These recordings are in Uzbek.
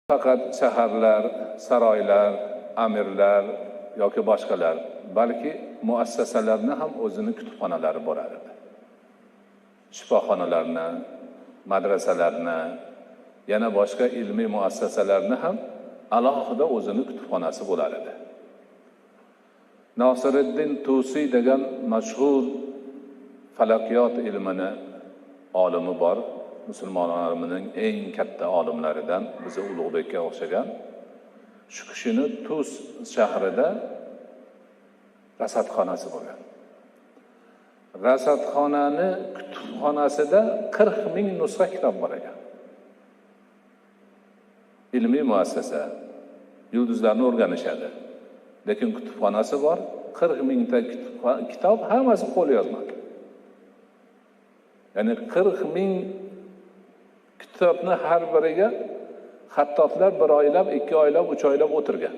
Faqat shaharlar, saroylar, amirlar yoki boshqalar, balki muassasalarni ham o'zining kutubxonalari bo'lar edi. Shifoxonalarni, madrasalarni, yana boshqa ilmiy muassasalarni ham alohida o'zining kutubxonasi bo'lar edi. Nosiruddin Tusiy degan mashhur falakiyot ilmini olimi bor. Musulmonlarning eng katta olimlaridan, bizi Ulug'bekka o'xshagan. Shu kishini Tus shahrida rasadxonasi bo'lgan. Rasadxonani kutubxonasida 40 ming nusxa kitob bor ekan. Ilmiy muassasa, yulduzlarni o'rganishadi. Lekin kutubxonasi bor, 40 mingta kitob, hammasi qo'l yozma. Ya'ni 40 ming kitobni har biriga xattotlar 1 oylab, 2 oylab, 3 oylab o'tirgan.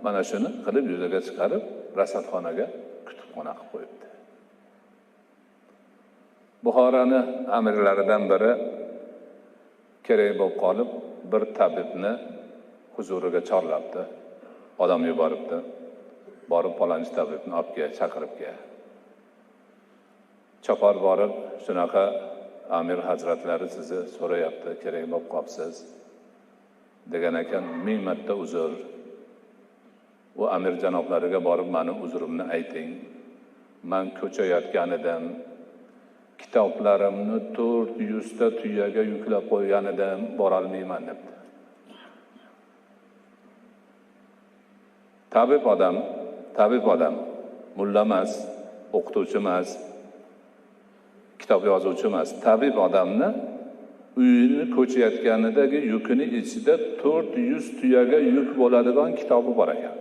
Mana shuni qilib yuzaga chiqarib, rasadxonaga kutubxona qilib qo'yibdi. Buxoroni amirlaridan biri kerak bo'lib qolib, bir tabibni huzuriga chorlabdi. Odam yuboribdi. Borib palonchi tabibni olib kel, chaqirib kel. Chopar borib, shunaqa amir hazratlari sizni so'rayapti, kerak bo'lib qolibsiz degan ekan. 1000 marta uzr. U amir janoblariga borib, meni uzrimni ayting. Men ko'chayotgan edim. Kitoblarimni 400 ta tuyaga yuklab qo'ygan edim, bora olmayman debdi. Tabib odam, mulla emas, o'qituvchi emas, kitob yozuvchi emas, tabib odamni uyini ko'chayotganidagi yukini ichida 400 tuyaga yuk bo'ladigan kitobi bor ekan.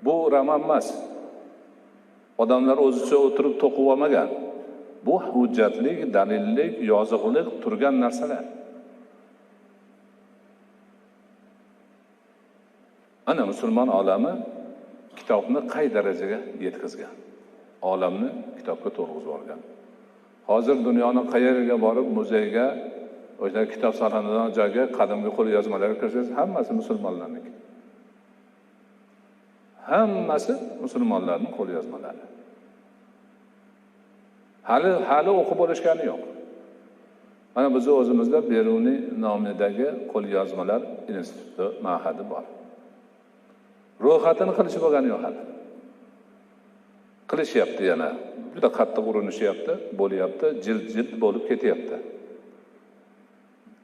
Bu roman emas. Odamlar o'zicha o'tirib to'qib olmagan. Bu hujjatli, dalilli, yoziqli turgan narsalar. Ana musulmon olami kitobni qay darajaga yetkazgan? Olamni kitobga to'g'izib olgan. Hozir dunyoning qayeriga borib, muzeyga, o'sha kitob saqlanadigan joyga qadimgi qo'l yozmalarga kirsangiz, hammasi musulmonlarniki. Hammasi musulmonlarning qo'l yozmalari. Hali o'qib bo'lishgani yo'q. Mana biz o'zimizda Beruniy nomidagi qo'l yozmalar instituti, ma'hadi bor. Ro'yxatini qilish bo'lgani yo'q hali. Qilishyapti yana. Juda qattiq urinishyapti, bo'lyapti, jild bo'lib ketyapti.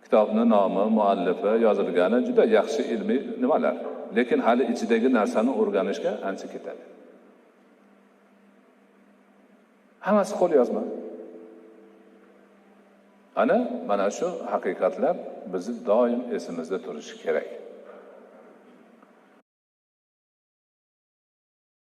Kitobning nomi, muallifi, yozilgani juda yaxshi ilmiy nimalar. Lekin hali ichidagi narsani o'rganishga ancha ketadi. Hammasi qo'l yozma. Mana shu haqiqatlar bizni doim esimizda turishi kerak.